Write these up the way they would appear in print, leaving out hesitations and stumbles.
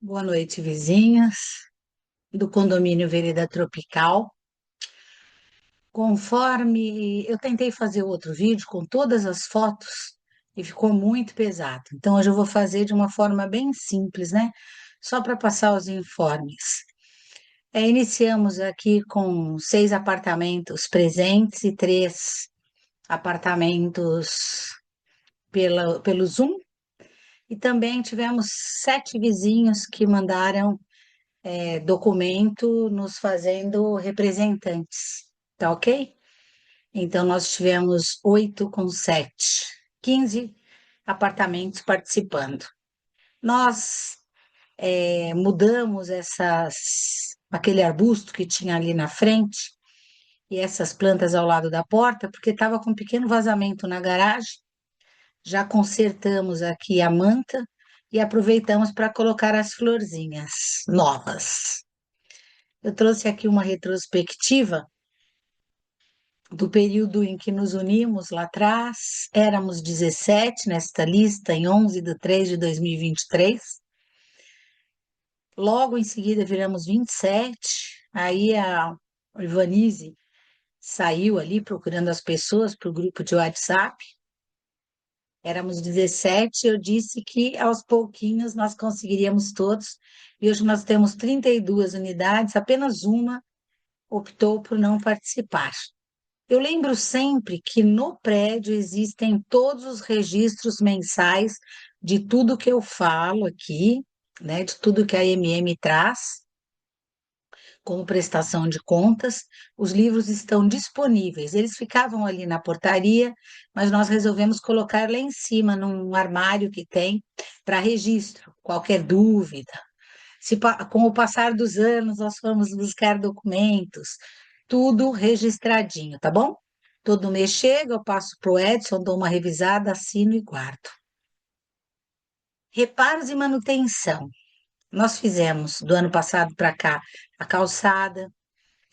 Boa noite, vizinhas do condomínio Vereda Tropical. Conforme eu tentei fazer outro vídeo com todas as fotos e ficou muito pesado. Então, hoje eu vou fazer de uma forma bem simples, né? Só para passar os informes. Iniciamos aqui com 6 apartamentos presentes e 3 apartamentos pelo Zoom. E também tivemos 7 vizinhos que mandaram documento nos fazendo representantes, tá ok? Então, nós tivemos 8 com 7, 15 apartamentos participando. Nós mudamos aquele arbusto que tinha ali na frente e essas plantas ao lado da porta, porque estava com um pequeno vazamento na garagem. Já consertamos aqui a manta e aproveitamos para colocar as florzinhas novas. Eu trouxe aqui uma retrospectiva do período em que nos unimos lá atrás. Éramos 17 nesta lista, em 11 de 3 de 2023. Logo em seguida viramos 27. Aí a Ivanise saiu ali procurando as pessoas para o grupo de WhatsApp. Éramos 17. Eu disse que aos pouquinhos nós conseguiríamos todos. E hoje nós temos 32 unidades, apenas uma optou por não participar. Eu lembro sempre que no prédio existem todos os registros mensais de tudo que eu falo aqui, né, de tudo que a MM traz como prestação de contas. Os livros estão disponíveis. Eles ficavam ali na portaria, mas nós resolvemos colocar lá em cima, num armário que tem para registro, qualquer dúvida. Com o passar dos anos, nós fomos buscar documentos, tudo registradinho, tá bom? Todo mês chega, eu passo para o Edson, dou uma revisada, assino e guardo. Reparos e manutenção. Nós fizemos do ano passado para cá a calçada,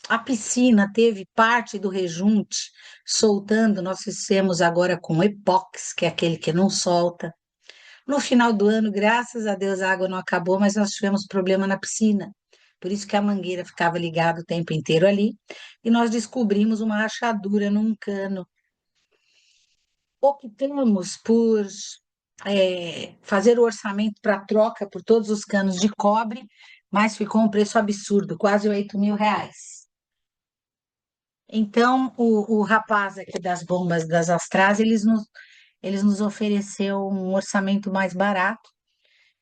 a piscina teve parte do rejunte soltando, nós fizemos agora com epox, que é aquele que não solta. No final do ano, graças a Deus, a água não acabou, mas nós tivemos problema na piscina. Por isso que a mangueira ficava ligada o tempo inteiro ali. E nós descobrimos uma rachadura num cano. Optamos por fazer o orçamento para troca por todos os canos de cobre, mas ficou um preço absurdo, quase R$ 8.000. Então, o rapaz aqui das bombas das Astras, eles nos ofereceu um orçamento mais barato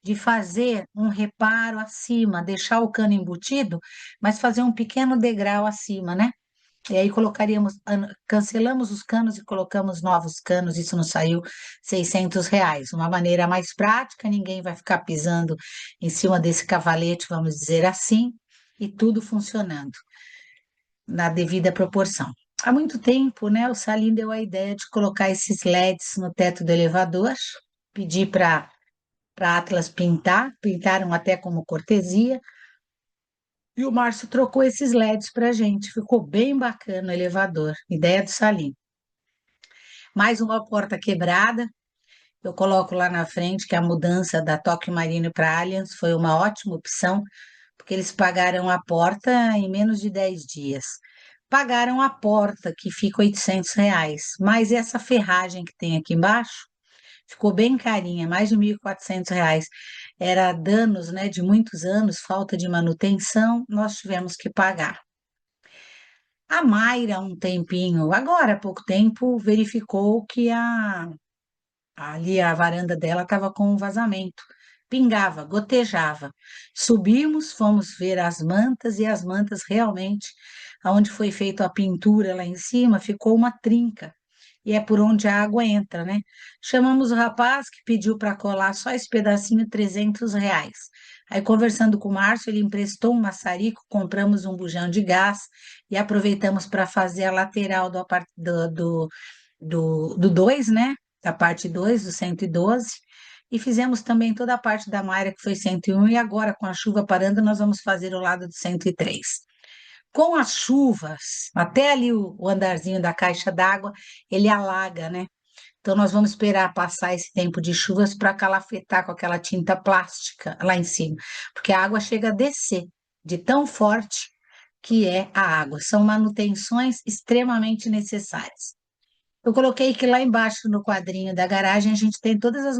de fazer um reparo acima, deixar o cano embutido, mas fazer um pequeno degrau acima, né? E aí cancelamos os canos e colocamos novos canos, isso nos saiu R$ 600. Uma maneira mais prática, ninguém vai ficar pisando em cima desse cavalete, vamos dizer assim, e tudo funcionando na devida proporção. Há muito tempo, né, o Salim deu a ideia de colocar esses LEDs no teto do elevador, pedi para Atlas pintaram até como cortesia, e o Márcio trocou esses LEDs para a gente, ficou bem bacana o elevador, ideia do Salim. Mais uma porta quebrada, eu coloco lá na frente que a mudança da Tóquio Marine para Allianz foi uma ótima opção, porque eles pagaram a porta em menos de 10 dias. Pagaram a porta, que fica R$ 800, mas essa ferragem que tem aqui embaixo ficou bem carinha, mais de R$ 1.400. Era danos, né, de muitos anos, falta de manutenção, nós tivemos que pagar. A Mayra, um tempinho, agora há pouco tempo, verificou que ali a varanda dela estava com um vazamento. Pingava, gotejava. Subimos, fomos ver as mantas e as mantas realmente, aonde foi feita a pintura lá em cima, ficou uma trinca. E é por onde a água entra, né? Chamamos o rapaz que pediu para colar só esse pedacinho, R$ 300. Aí, conversando com o Márcio, ele emprestou um maçarico, compramos um bujão de gás e aproveitamos para fazer a lateral do 2, né? Da parte 2 do 112, e fizemos também toda a parte da Mayra, que foi 101, e agora, com a chuva parando, nós vamos fazer o lado do 103. Com as chuvas, até ali o andarzinho da caixa d'água, ele alaga, né? Então, nós vamos esperar passar esse tempo de chuvas para calafetar com aquela tinta plástica lá em cima, porque a água chega a descer de tão forte que é a água. São manutenções extremamente necessárias. Eu coloquei que lá embaixo no quadrinho da garagem a gente tem todas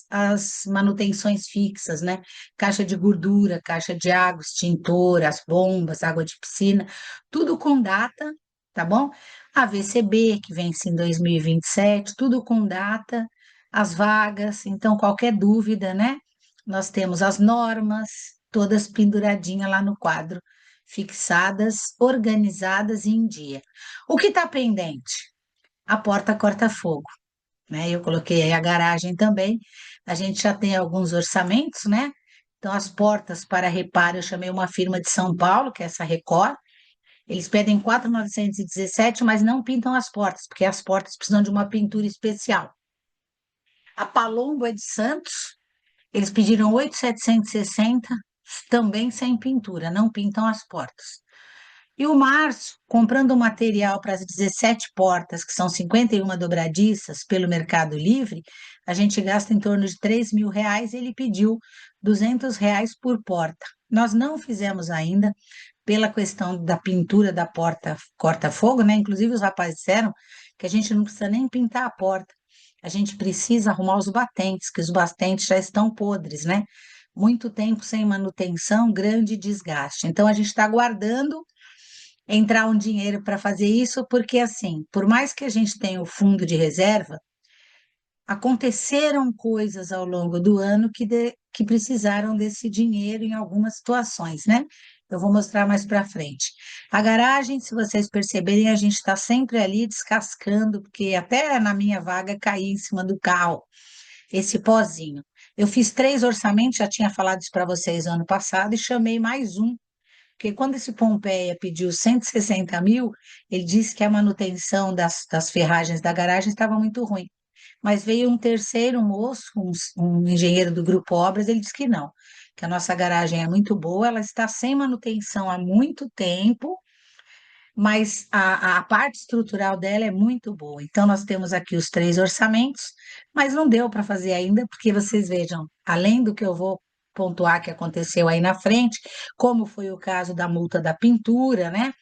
as manutenções fixas, né? Caixa de gordura, caixa de água, extintor, as bombas, água de piscina, tudo com data, tá bom? A VCB, que vence em 2027, tudo com data, as vagas, então qualquer dúvida, né? Nós temos as normas, todas penduradinhas lá no quadro, fixadas, organizadas e em dia. O que está pendente? A porta corta-fogo, né? Eu coloquei aí a garagem também. A gente já tem alguns orçamentos, né? Então, as portas para reparo, eu chamei uma firma de São Paulo, que é essa Record. Eles pedem 4.917, mas não pintam as portas, porque as portas precisam de uma pintura especial. A Palombo é de Santos, eles pediram 8.760, também sem pintura, não pintam as portas. E o Márcio, comprando material para as 17 portas, que são 51 dobradiças, pelo Mercado Livre, a gente gasta em torno de R$ 3.000, ele pediu R$ 200 por porta. Nós não fizemos ainda, pela questão da pintura da porta corta-fogo, né? Inclusive os rapazes disseram que a gente não precisa nem pintar a porta, a gente precisa arrumar os batentes, que os batentes já estão podres, né? Muito tempo sem manutenção, grande desgaste. Então, a gente está aguardando entrar um dinheiro para fazer isso, porque assim, por mais que a gente tenha o fundo de reserva, aconteceram coisas ao longo do ano que precisaram desse dinheiro em algumas situações, né? Eu vou mostrar mais para frente. A garagem, se vocês perceberem, a gente está sempre ali descascando, porque até na minha vaga caí em cima do carro, esse pozinho. Eu fiz 3 orçamentos, já tinha falado isso para vocês ano passado, e chamei mais um porque quando esse Pompeia pediu 160 mil, ele disse que a manutenção das ferragens da garagem estava muito ruim. Mas veio um terceiro moço, um engenheiro do Grupo Obras, ele disse que não, que a nossa garagem é muito boa, ela está sem manutenção há muito tempo, mas a parte estrutural dela é muito boa. Então, nós temos aqui os 3 orçamentos, mas não deu para fazer ainda, porque vocês vejam, além do que eu vou pontuar que aconteceu aí na frente, como foi o caso da multa da pintura, né?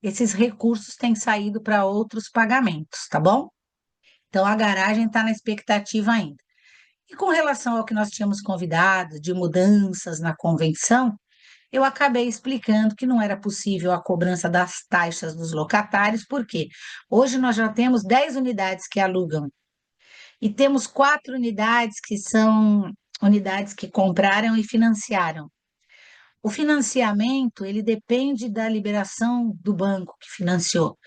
Esses recursos têm saído para outros pagamentos, tá bom? Então, a garagem está na expectativa ainda. E com relação ao que nós tínhamos convidado de mudanças na convenção, eu acabei explicando que não era possível a cobrança das taxas dos locatários, porque hoje nós já temos 10 unidades que alugam e temos 4 unidades que são unidades que compraram e financiaram. O financiamento, ele depende da liberação do banco que financiou.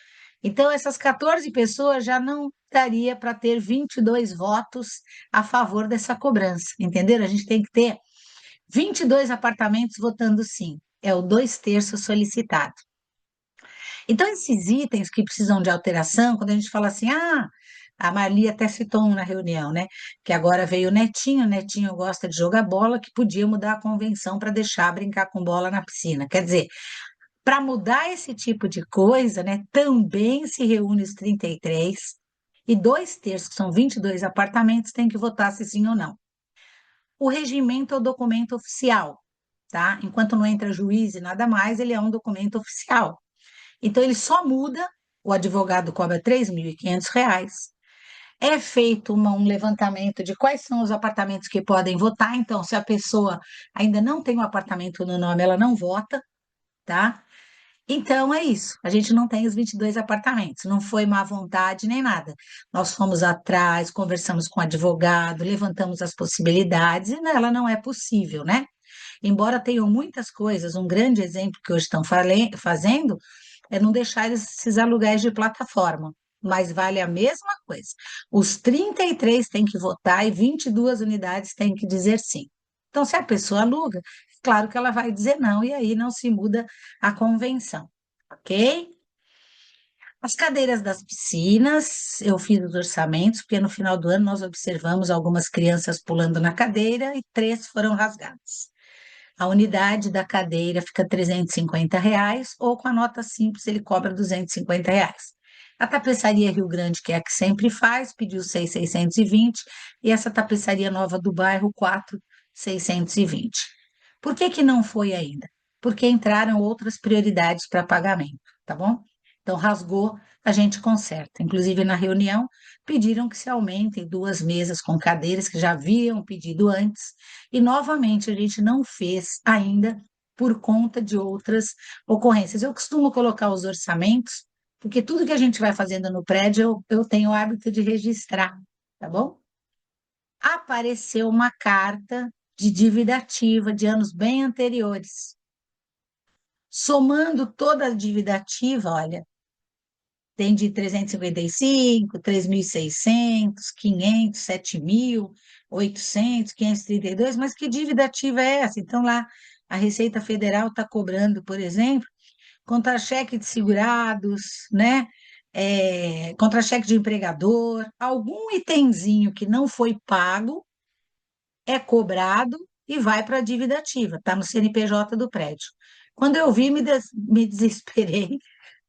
Então, essas 14 pessoas já não daria para ter 22 votos a favor dessa cobrança, entenderam? A gente tem que ter 22 apartamentos votando sim, é o 2/3 solicitado. Então, esses itens que precisam de alteração, quando a gente fala assim, a Marli até citou um na reunião, né? Que agora veio o Netinho gosta de jogar bola, que podia mudar a convenção para deixar brincar com bola na piscina. Quer dizer, para mudar esse tipo de coisa, né, também se reúne os 33 e 2/3, que são 22 apartamentos, tem que votar se sim ou não. O regimento é o documento oficial, tá? Enquanto não entra juiz e nada mais, ele é um documento oficial. Então, ele só muda, o advogado cobra R$ 3.500, é feito um levantamento de quais são os apartamentos que podem votar, então, se a pessoa ainda não tem um apartamento no nome, ela não vota, tá? Então, é isso, a gente não tem os 22 apartamentos, não foi má vontade nem nada. Nós fomos atrás, conversamos com o advogado, levantamos as possibilidades, e ela não é possível, né? Embora tenham muitas coisas, um grande exemplo que hoje estão fazendo é não deixar esses aluguéis de plataforma, mas vale a mesma coisa. Os 33 têm que votar e 22 unidades têm que dizer sim. Então, se a pessoa aluga, claro que ela vai dizer não, e aí não se muda a convenção, ok? As cadeiras das piscinas, eu fiz os orçamentos, porque no final do ano nós observamos algumas crianças pulando na cadeira e 3 foram rasgadas. A unidade da cadeira fica R$ 350, ou com a nota simples ele cobra R$ 250. A tapeçaria Rio Grande, que é a que sempre faz, pediu 6.620 e essa tapeçaria nova do bairro 4.620. Por que que não foi ainda? Porque entraram outras prioridades para pagamento, tá bom? Então rasgou, a gente conserta. Inclusive na reunião pediram que se aumentem 2 mesas com cadeiras que já haviam pedido antes e novamente a gente não fez ainda por conta de outras ocorrências. Eu costumo colocar os orçamentos porque tudo que a gente vai fazendo no prédio, eu tenho o hábito de registrar, tá bom? Apareceu uma carta de dívida ativa de anos bem anteriores. Somando toda a dívida ativa, olha, tem de 355, 3.600, 500, 7.800, 532, mas que dívida ativa é essa? Então, lá, a Receita Federal está cobrando, por exemplo, contra-cheque de segurados, né? Contra-cheque de empregador, algum itemzinho que não foi pago é cobrado e vai para a dívida ativa, está no CNPJ do prédio. Quando eu vi, me desesperei,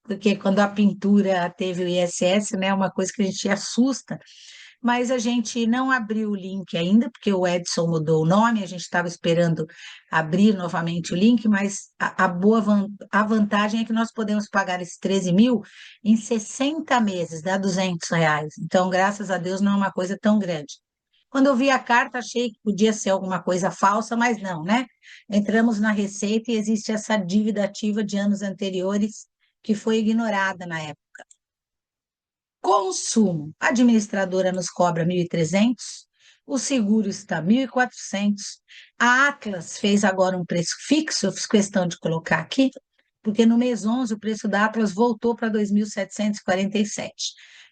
porque quando a pintura teve o ISS, né, é uma coisa que a gente assusta, mas a gente não abriu o link ainda, porque o Edson mudou o nome, a gente estava esperando abrir novamente o link, mas a vantagem é que nós podemos pagar esses 13 mil em 60 meses, dá R$ 200. Então, graças a Deus, não é uma coisa tão grande. Quando eu vi a carta, achei que podia ser alguma coisa falsa, mas não, né? Entramos na Receita e existe essa dívida ativa de anos anteriores que foi ignorada na época. Consumo. A administradora nos cobra 1.300, o seguro está 1.400. A Atlas fez agora um preço fixo, eu fiz questão de colocar aqui, porque no mês 11 o preço da Atlas voltou para 2.747.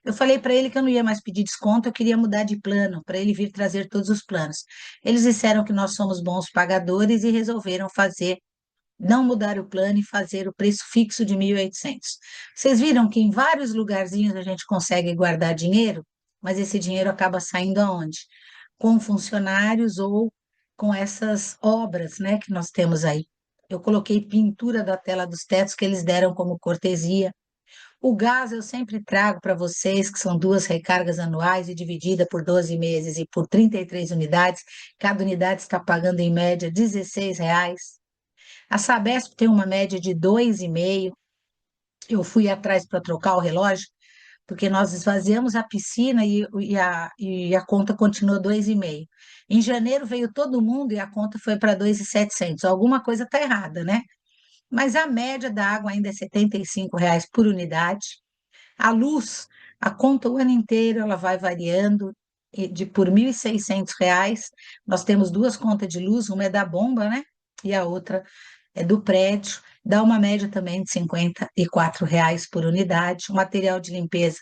Eu falei para ele que eu não ia mais pedir desconto, eu queria mudar de plano, para ele vir trazer todos os planos. Eles disseram que nós somos bons pagadores e resolveram fazer não mudar o plano e fazer o preço fixo de 1.800. Vocês viram que em vários lugarzinhos a gente consegue guardar dinheiro, mas esse dinheiro acaba saindo aonde? Com funcionários ou com essas obras, né, que nós temos aí. Eu coloquei pintura da tela dos tetos que eles deram como cortesia. O gás eu sempre trago para vocês, que são 2 recargas anuais e dividida por 12 meses e por 33 unidades. Cada unidade está pagando em média R$ 16. A Sabesp tem uma média de 2,5. Eu fui atrás para trocar o relógio, porque nós esvaziamos a piscina e a conta continuou 2,5. Em janeiro veio todo mundo e a conta foi para 2.700. Alguma coisa está errada, né? Mas a média da água ainda é R$ 75 por unidade. A luz, a conta o ano inteiro, ela vai variando por R$ 1.600. Nós temos 2 contas de luz, uma é da bomba, né? E a outra é do prédio, dá uma média também de R$ 54 por unidade. O material de limpeza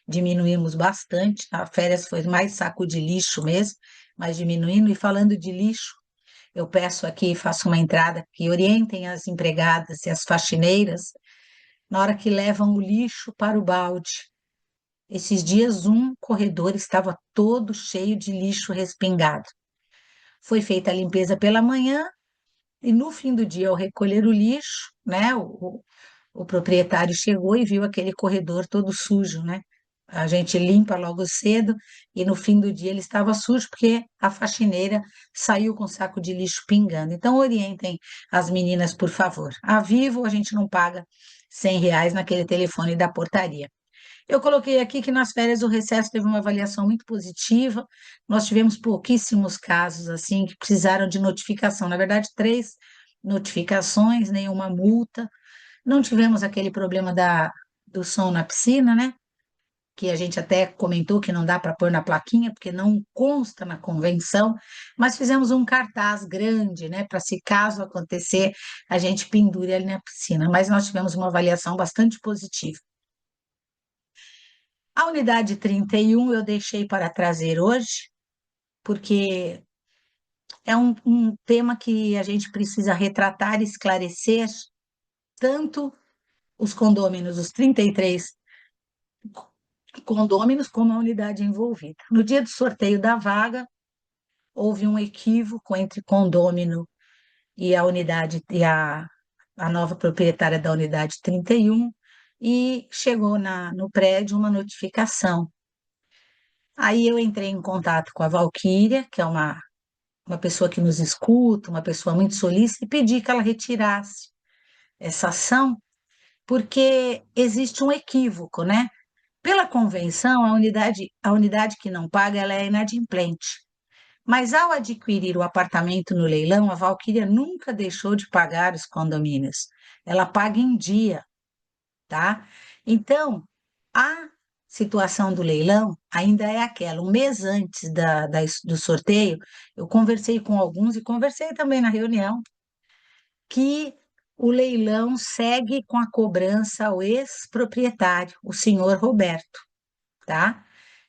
diminuímos bastante, a férias foi mais saco de lixo mesmo, mas diminuindo. E falando de lixo, eu peço aqui, faço uma entrada, que orientem as empregadas e as faxineiras na hora que levam o lixo para o balde. Esses dias, um corredor estava todo cheio de lixo respingado. Foi feita a limpeza pela manhã, e no fim do dia, ao recolher o lixo, né, o proprietário chegou e viu aquele corredor todo sujo, né? A gente limpa logo cedo e no fim do dia ele estava sujo porque a faxineira saiu com o saco de lixo pingando. Então, orientem as meninas, por favor. A Vivo, a gente não paga R$ 100 naquele telefone da portaria. Eu coloquei aqui que nas férias o recesso teve uma avaliação muito positiva. Nós tivemos pouquíssimos casos assim que precisaram de notificação. Na verdade, 3 notificações, nenhuma multa. Não tivemos aquele problema do som na piscina, né? Que a gente até comentou que não dá para pôr na plaquinha, porque não consta na convenção, mas fizemos um cartaz grande, né? Para se caso acontecer, a gente pendure ali na piscina. Mas nós tivemos uma avaliação bastante positiva. A unidade 31 eu deixei para trazer hoje, porque é um tema que a gente precisa retratar e esclarecer, tanto os condôminos, os 33 condôminos, como a unidade envolvida. No dia do sorteio da vaga, houve um equívoco entre condômino e a unidade, a nova proprietária da unidade 31, e chegou no prédio uma notificação. Aí eu entrei em contato com a Valquíria, que é uma pessoa que nos escuta, uma pessoa muito solícita, e pedi que ela retirasse essa ação, porque existe um equívoco, né? Pela convenção, a unidade que não paga, ela é inadimplente. Mas ao adquirir o apartamento no leilão, a Valquíria nunca deixou de pagar os condomínios. Ela paga em dia, tá? Então, a situação do leilão ainda é aquela. Um mês antes do sorteio, eu conversei com alguns e conversei também na reunião que o leilão segue com a cobrança ao ex-proprietário, o senhor Roberto, tá?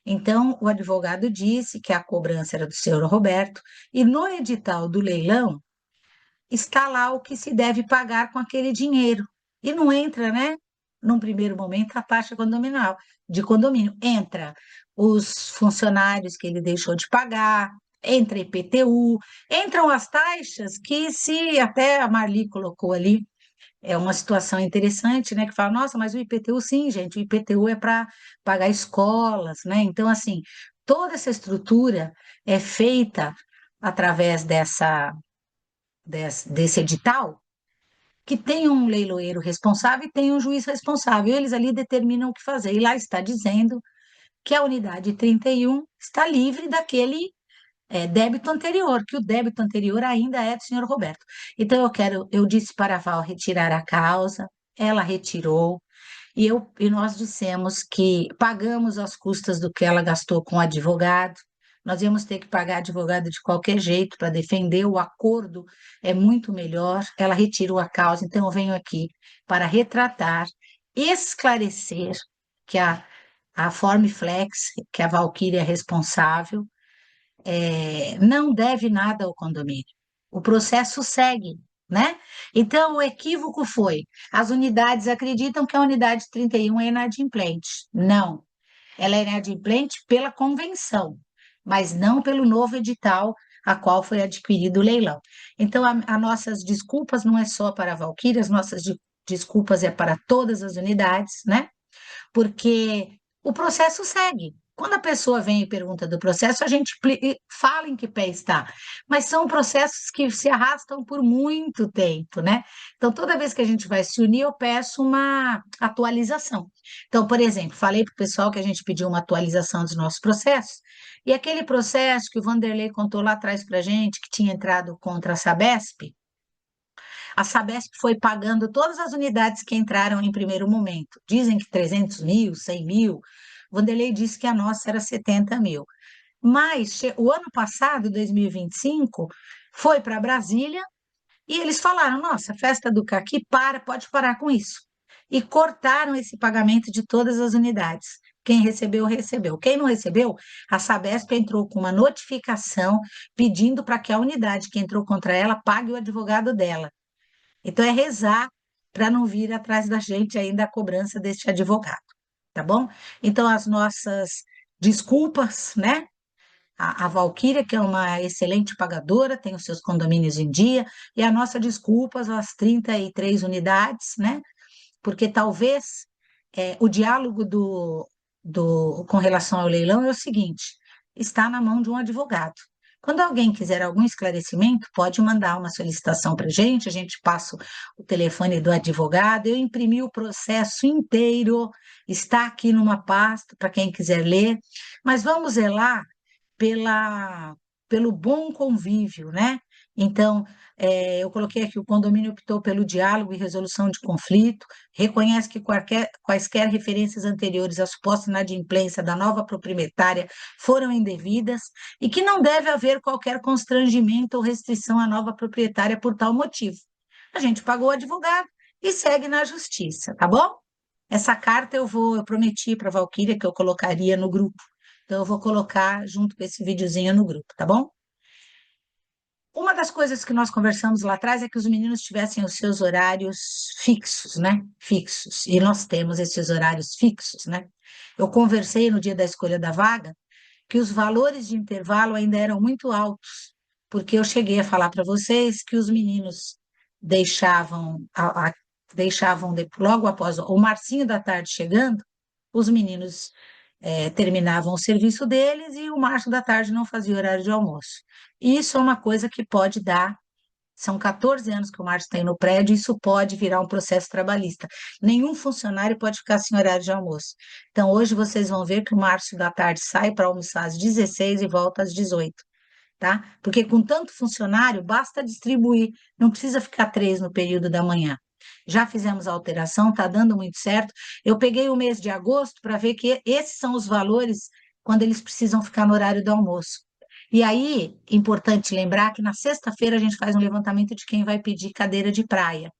Então, o advogado disse que a cobrança era do senhor Roberto, e no edital do leilão está lá o que se deve pagar com aquele dinheiro. E não entra, né? Num primeiro momento, a taxa condominial, de condomínio. Entra os funcionários que ele deixou de pagar, entra IPTU, entram as taxas que, se até a Marli colocou ali, é uma situação interessante, né? Que fala, nossa, mas o IPTU, sim, gente, o IPTU é para pagar escolas, né? Então, assim, toda essa estrutura é feita através desse edital, que tem um leiloeiro responsável e tem um juiz responsável. Eles ali determinam o que fazer. E lá está dizendo que a unidade 31 está livre daquele débito anterior, que o débito anterior ainda é do senhor Roberto. Então, eu disse para a Val retirar a causa, ela retirou, e nós dissemos que pagamos as custas do que ela gastou com o advogado, nós íamos ter que pagar advogado de qualquer jeito para defender, o acordo é muito melhor, ela retirou a causa, então eu venho aqui para retratar, esclarecer que a Formflex, que a Valquíria é responsável, não deve nada ao condomínio. O processo segue, né? Então, o equívoco foi: as unidades acreditam que a unidade 31 é inadimplente. Não, ela é inadimplente pela convenção, mas não pelo novo edital a qual foi adquirido o leilão. Então, as nossas desculpas não é só para a Valquíria, as nossas desculpas é para todas as unidades, né? Porque o processo segue. Quando a pessoa vem e pergunta do processo, a gente fala em que pé está, mas são processos que se arrastam por muito tempo, né? Então, toda vez que a gente vai se unir, eu peço uma atualização. Então, por exemplo, falei para o pessoal que a gente pediu uma atualização dos nossos processos, e aquele processo que o Vanderlei contou lá atrás para a gente, que tinha entrado contra a Sabesp foi pagando todas as unidades que entraram em primeiro momento. Dizem que 300 mil, 100 mil. Vanderlei disse que a nossa era 70 mil. Mas o ano passado, 2025, foi para Brasília e eles falaram: nossa, festa do caqui, pode parar com isso. E cortaram esse pagamento de todas as unidades. Quem recebeu, recebeu. Quem não recebeu, a Sabesp entrou com uma notificação pedindo para que a unidade que entrou contra ela pague o advogado dela. Então, é rezar para não vir atrás da gente ainda a cobrança deste advogado, tá bom? Então, as nossas desculpas, né? A Valquíria, que é uma excelente pagadora, tem os seus condomínios em dia, e a nossa desculpa às 33 unidades, né? Porque talvez o diálogo com relação ao leilão é o seguinte: está na mão de um advogado. Quando alguém quiser algum esclarecimento, pode mandar uma solicitação para a gente passa o telefone do advogado, eu imprimi o processo inteiro, está aqui numa pasta para quem quiser ler, mas vamos zelar pela, pelo bom convívio, né? Então, eu coloquei aqui: o condomínio optou pelo diálogo e resolução de conflito, reconhece que quaisquer referências anteriores à suposta inadimplência da nova proprietária foram indevidas e que não deve haver qualquer constrangimento ou restrição à nova proprietária por tal motivo. A gente pagou o advogado e segue na justiça, tá bom? Essa carta eu prometi para a Valquíria que eu colocaria no grupo. Então, eu vou colocar junto com esse videozinho no grupo, tá bom? Uma das coisas que nós conversamos lá atrás é que os meninos tivessem os seus horários fixos, né? Fixos. E nós temos esses horários fixos, né? Eu conversei no dia da escolha da vaga que os valores de intervalo ainda eram muito altos, porque eu cheguei a falar para vocês que os meninos deixavam deixavam logo após o Marcinho da tarde chegando, os meninos terminavam o serviço deles e o Márcio da tarde não fazia horário de almoço. Isso é uma coisa que pode dar. São 14 anos que o Márcio tem no prédio, isso pode virar um processo trabalhista. Nenhum funcionário pode ficar sem horário de almoço. Então, hoje vocês vão ver que o Márcio da tarde sai para almoçar às 16 e volta às 18, tá? Porque com tanto funcionário, basta distribuir, não precisa ficar três no período da manhã. Já fizemos a alteração, está dando muito certo. Eu peguei o mês de agosto para ver que esses são os valores quando eles precisam ficar no horário do almoço. E aí, importante lembrar que na sexta-feira a gente faz um levantamento de quem vai pedir cadeira de praia.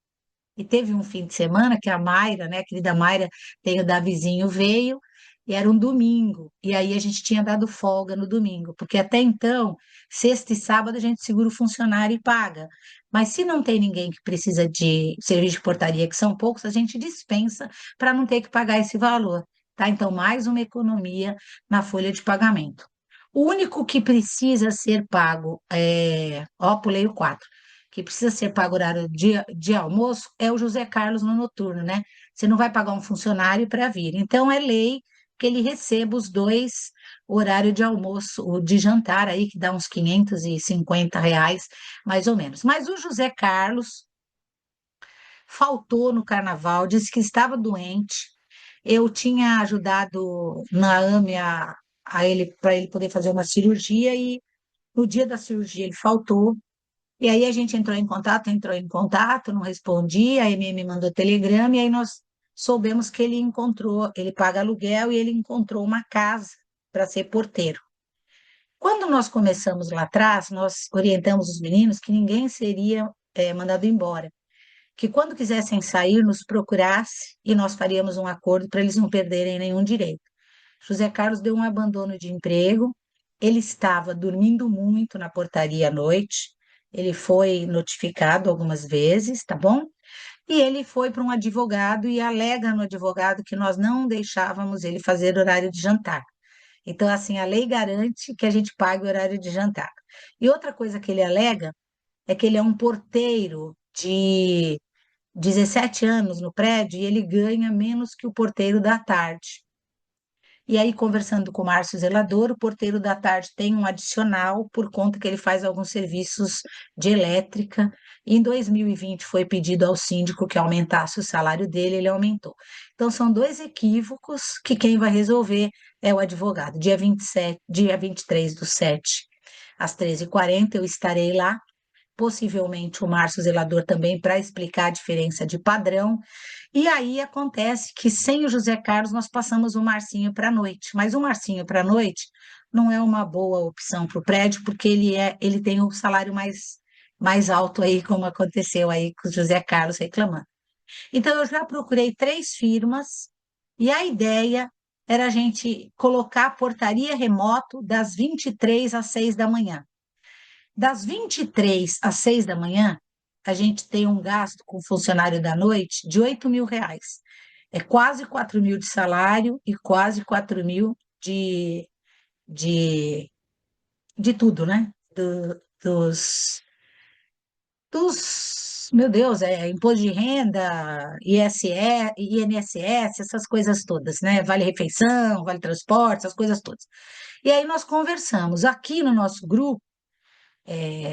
E teve um fim de semana que a Mayra, né, a querida Mayra, tem o Davizinho, veio, e era um domingo. E aí a gente tinha dado folga no domingo, porque até então, sexta e sábado, a gente segura o funcionário e paga. Mas se não tem ninguém que precisa de serviço de portaria, que são poucos, a gente dispensa para não ter que pagar esse valor. Tá? Então, mais uma economia na folha de pagamento. O único que precisa ser pago ó, pulei o 4, que precisa ser pago horário de almoço é o José Carlos no noturno, né? Você não vai pagar um funcionário para vir. Então, é lei que ele receba os dois horário de almoço, o de jantar aí, que dá uns R$ 550, mais ou menos. Mas o José Carlos faltou no carnaval, disse que estava doente. Eu tinha ajudado na AME a ele, para ele poder fazer uma cirurgia, e no dia da cirurgia ele faltou. E aí a gente entrou em contato, não respondia, a MM mandou telegrama, e aí nós soubemos que ele encontrou, ele paga aluguel e ele encontrou uma casa para ser porteiro. Quando nós começamos lá atrás, nós orientamos os meninos que ninguém seria mandado embora, que quando quisessem sair, nos procurasse e nós faríamos um acordo para eles não perderem nenhum direito. José Carlos deu um abandono de emprego, ele estava dormindo muito na portaria à noite, ele foi notificado algumas vezes, tá bom? E ele foi para um advogado e alega no advogado que nós não deixávamos ele fazer horário de jantar. Então, assim, a lei garante que a gente pague o horário de jantar. E outra coisa que ele alega é que ele é um porteiro de 17 anos no prédio e ele ganha menos que o porteiro da tarde. E aí, conversando com o Márcio Zelador, o porteiro da tarde tem um adicional por conta que ele faz alguns serviços de elétrica. Em 2020 foi pedido ao síndico que aumentasse o salário dele, ele aumentou. Então, são dois equívocos que quem vai resolver é o advogado. Dia 27, dia 23/7, às 13h40, eu estarei lá, possivelmente o Márcio Zelador também, para explicar a diferença de padrão. E aí acontece que sem o José Carlos nós passamos o Marcinho para a noite, mas o Marcinho para a noite não é uma boa opção para o prédio, porque ele tem o salário mais alto aí, como aconteceu aí com o José Carlos reclamando. Então eu já procurei 3 firmas e a ideia era a gente colocar a portaria remoto das 23 às 6 da manhã. Das 23 às 6 da manhã, a gente tem um gasto com funcionário da noite de R$ 8.000. É quase 4.000 de salário e quase 4.000 de, de tudo, né? Meu Deus, imposto de renda, INSS, essas coisas todas, né? Vale refeição, vale transporte, essas coisas todas. E aí nós conversamos. Aqui no nosso grupo,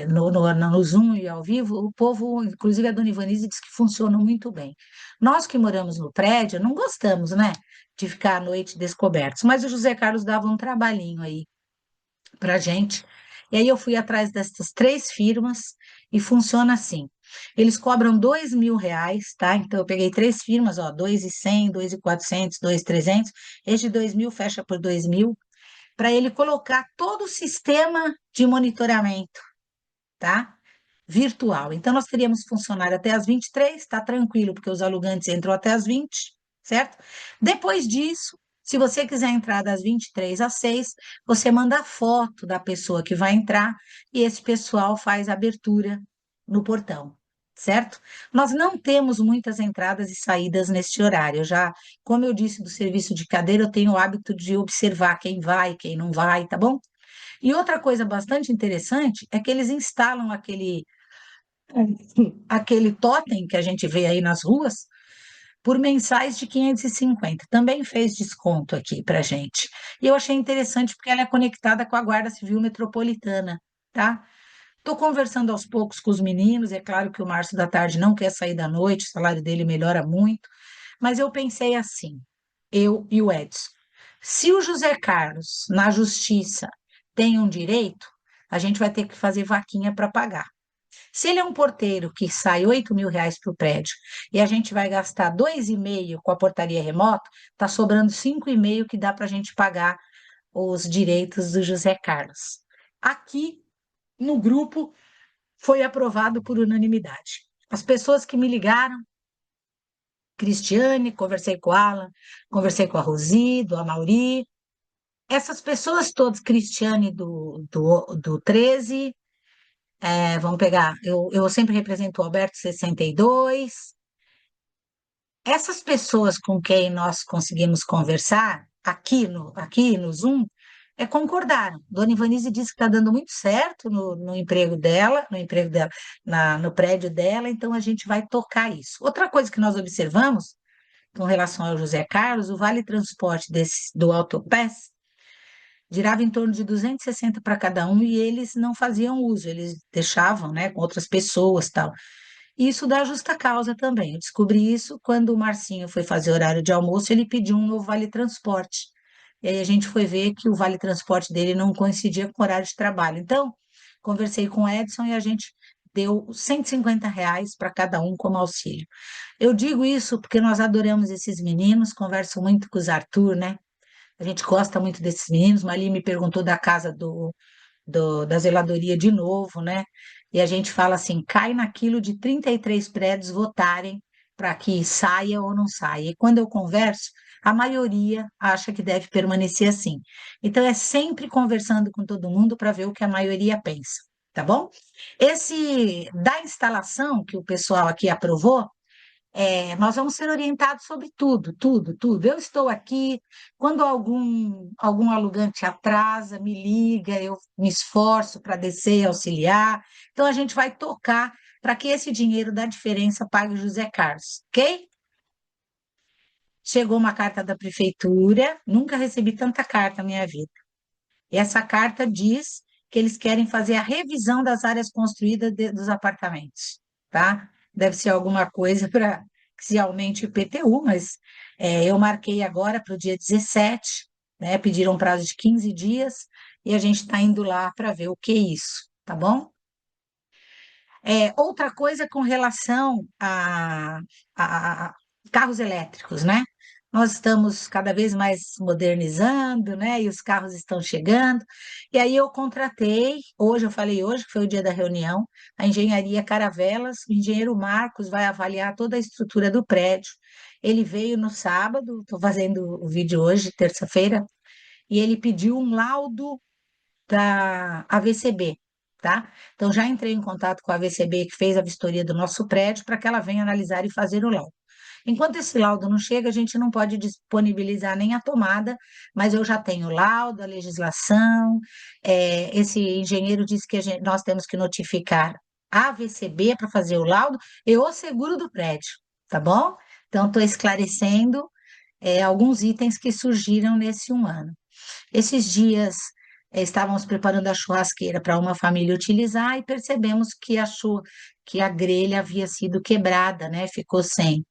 no Zoom e ao vivo, o povo, inclusive a dona Ivanise, diz que funciona muito bem. Nós que moramos no prédio, não gostamos, né, de ficar à noite descobertos, mas o José Carlos dava um trabalhinho aí para gente. E aí eu fui atrás dessas 3 firmas e funciona assim. Eles cobram R$ 2.000, tá? Então eu peguei 3 firmas, ó, 2.100, 2.400, 2.300. Esse de 2.000 fecha por 2.000, para ele colocar todo o sistema de monitoramento, tá? Virtual. Então, nós teríamos funcionário até às 23, está tranquilo, porque os alugantes entram até às 20, certo? Depois disso, se você quiser entrar das 23 às 6, você manda a foto da pessoa que vai entrar e esse pessoal faz a abertura no portão, certo? Nós não temos muitas entradas e saídas neste horário. Já, como eu disse do serviço de cadeira, eu tenho o hábito de observar quem vai, quem não vai, tá bom? E outra coisa bastante interessante é que eles instalam aquele aquele totem que a gente vê aí nas ruas, por mensais de 550. Também fez desconto aqui para gente. E eu achei interessante porque ela é conectada com a Guarda Civil Metropolitana, tá? Estou conversando aos poucos com os meninos, é claro que o Márcio da tarde não quer sair da noite, o salário dele melhora muito, mas eu pensei assim, eu e o Edson, se o José Carlos, na justiça, tem um direito, a gente vai ter que fazer vaquinha para pagar. Se ele é um porteiro que sai R$ 8.000 para o prédio e a gente vai gastar 2,5 com a portaria remota, está sobrando 5,5 que dá para a gente pagar os direitos do José Carlos. Aqui no grupo foi aprovado por unanimidade. As pessoas que me ligaram, Cristiane, conversei com a Alan, conversei com a Rosi, do Amauri, essas pessoas todas, Cristiane do 13, vamos pegar, eu sempre represento o Alberto 62. Essas pessoas com quem nós conseguimos conversar aqui no Zoom, concordaram. Dona Ivanise disse que está dando muito certo no emprego dela, no prédio dela, então a gente vai tocar isso. Outra coisa que nós observamos com relação ao José Carlos, o vale transporte do Autopass girava em torno de 260 para cada um e eles não faziam uso, eles deixavam, né, com outras pessoas, tal. E isso dá justa causa também. Eu descobri isso quando o Marcinho foi fazer horário de almoço, ele pediu um novo vale transporte. E aí a gente foi ver que o vale transporte dele não coincidia com o horário de trabalho. Então, conversei com o Edson e a gente deu R$ 150 para cada um como auxílio. Eu digo isso porque nós adoramos esses meninos, converso muito com os Arthur, né? A gente gosta muito desses meninos. Mali me perguntou da casa da zeladoria de novo, né? E a gente fala assim: cai naquilo de 33 prédios votarem para que saia ou não saia. E quando eu converso, a maioria acha que deve permanecer assim. Então, é sempre conversando com todo mundo para ver o que a maioria pensa, tá bom? Esse da instalação que o pessoal aqui aprovou. Nós vamos ser orientados sobre tudo, tudo, tudo. Eu estou aqui, quando algum alugante atrasa, me liga, eu me esforço para descer e auxiliar. Então, a gente vai tocar para que esse dinheiro da diferença pague o José Carlos, ok? Chegou uma carta da prefeitura, nunca recebi tanta carta na minha vida. E essa carta diz que eles querem fazer a revisão das áreas construídas dos apartamentos, tá? Deve ser alguma coisa para que se aumente o IPTU, mas eu marquei agora para o dia 17, né? Pediram um prazo de 15 dias e a gente está indo lá para ver o que é isso, tá bom? Outra coisa com relação a carros elétricos, né? Nós estamos cada vez mais modernizando, né? E os carros estão chegando. E aí eu contratei, hoje, eu falei hoje, que foi o dia da reunião, a Engenharia Caravelas, o engenheiro Marcos vai avaliar toda a estrutura do prédio. Ele veio no sábado, estou fazendo o vídeo hoje, terça-feira, e ele pediu um laudo da AVCB, tá? Então, já entrei em contato com a AVCB, que fez a vistoria do nosso prédio, para que ela venha analisar e fazer o laudo. Enquanto esse laudo não chega, a gente não pode disponibilizar nem a tomada, mas eu já tenho o laudo, a legislação. Esse engenheiro disse que nós temos que notificar a AVCB para fazer o laudo e o seguro do prédio, tá bom? Então, estou esclarecendo, alguns itens que surgiram nesse um ano. Esses dias estávamos preparando a churrasqueira para uma família utilizar e percebemos que a grelha havia sido quebrada, né? Ficou sem.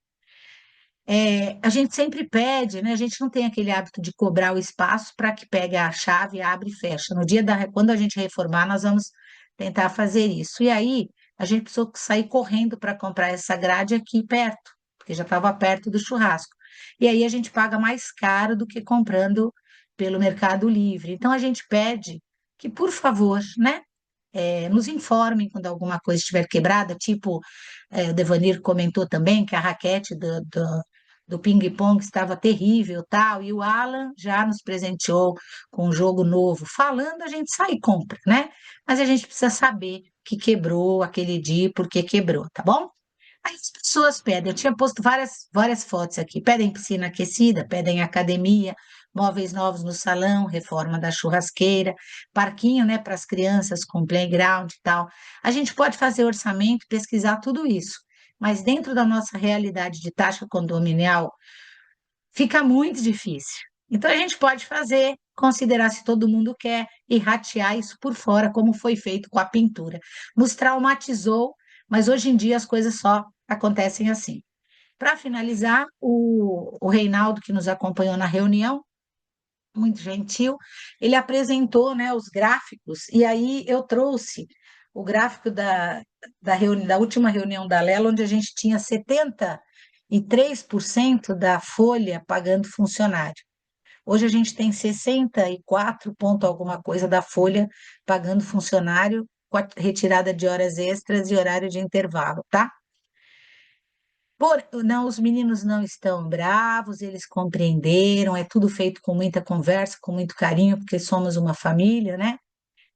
A gente sempre pede, né? A gente não tem aquele hábito de cobrar o espaço para que pegue a chave, abre e fecha. No dia quando a gente reformar, nós vamos tentar fazer isso. E aí, a gente precisou sair correndo para comprar essa grade aqui perto, porque já estava perto do churrasco. E aí a gente paga mais caro do que comprando pelo Mercado Livre. Então a gente pede que, por favor, né? Nos informem quando alguma coisa estiver quebrada, tipo, o Devanir comentou também que a raquete do ping-pong estava terrível, tal, e o Alan já nos presenteou com um jogo novo. Falando, a gente sai e compra, né? Mas a gente precisa saber o que quebrou aquele dia, e por que quebrou, tá bom? Aí as pessoas pedem, eu tinha posto várias fotos aqui, pedem piscina aquecida, pedem academia, móveis novos no salão, reforma da churrasqueira, parquinho, né, para as crianças com playground e tal. A gente pode fazer orçamento, pesquisar tudo isso, mas dentro da nossa realidade de taxa condominial, fica muito difícil. Então, a gente pode fazer, considerar se todo mundo quer e ratear isso por fora, como foi feito com a pintura. Nos traumatizou, mas hoje em dia as coisas só acontecem assim. Para finalizar, o Reinaldo, que nos acompanhou na reunião, muito gentil, ele apresentou, né, os gráficos, e aí eu trouxe o gráfico da última reunião da Lela, onde a gente tinha 73% da folha pagando funcionário. Hoje a gente tem 64 ponto alguma coisa da folha pagando funcionário, com a retirada de horas extras e horário de intervalo, tá? Não, os meninos não estão bravos, eles compreenderam, é tudo feito com muita conversa, com muito carinho, porque somos uma família, né?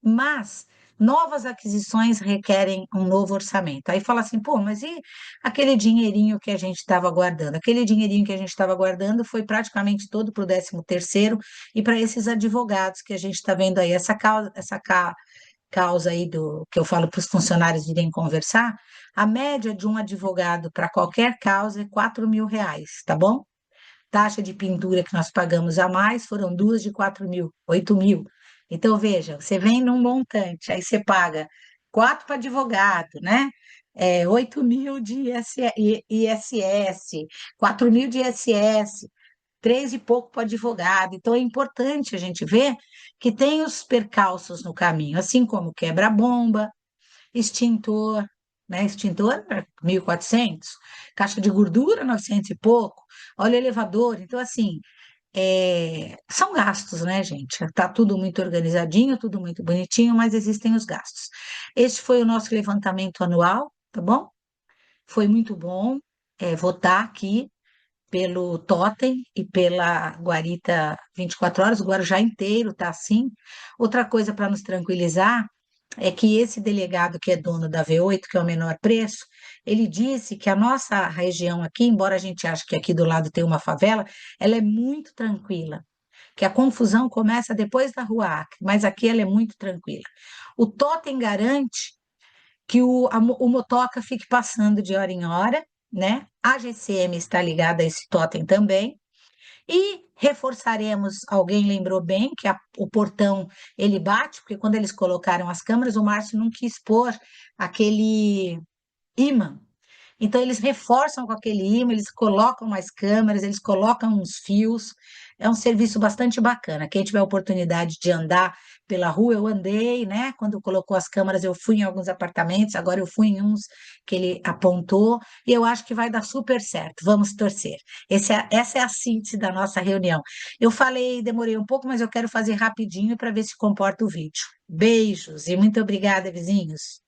Mas novas aquisições requerem um novo orçamento. Aí fala assim, pô, mas e aquele dinheirinho que a gente estava guardando? Aquele dinheirinho que a gente estava guardando foi praticamente todo para o 13º e para esses advogados que a gente está vendo aí, causa aí do que eu falo para os funcionários irem conversar, a média de um advogado para qualquer causa é R$ 4.000, tá bom? Taxa de pintura que nós pagamos a mais foram duas de 4.000, 8.000. Então, veja, você vem num montante, aí você paga 4 para advogado, né? 8.000 de ISS, 4.000 de ISS, 3 e pouco para advogado. Então, é importante a gente ver que tem os percalços no caminho, assim como quebra-bomba, extintor, né? Extintor, 1.400, caixa de gordura, 900 e pouco, óleo elevador. Então, assim, são gastos, né, gente? Tá tudo muito organizadinho, tudo muito bonitinho, mas existem os gastos. Este foi o nosso levantamento anual, tá bom? Foi muito bom, votar aqui pelo Totem e pela Guarita 24 horas, o Guarujá inteiro tá assim. Outra coisa para nos tranquilizar é que esse delegado que é dono da V8, que é o menor preço, ele disse que a nossa região aqui, embora a gente ache que aqui do lado tem uma favela, ela é muito tranquila, que a confusão começa depois da Rua Acre, mas aqui ela é muito tranquila. O Totem garante que o motoca fique passando de hora em hora, né? A GCM está ligada a esse totem também. E reforçaremos, alguém lembrou bem que o portão ele bate, porque quando eles colocaram as câmeras, o Márcio não quis pôr aquele imã. Então, eles reforçam com aquele imã, eles colocam mais câmeras, eles colocam uns fios. É um serviço bastante bacana. Quem tiver oportunidade de andar pela rua, eu andei, né? Quando colocou as câmeras, eu fui em alguns apartamentos, agora eu fui em uns que ele apontou, e eu acho que vai dar super certo. Vamos torcer. Essa é a síntese da nossa reunião. Eu falei, demorei um pouco, mas eu quero fazer rapidinho para ver se comporta o vídeo. Beijos e muito obrigada, vizinhos.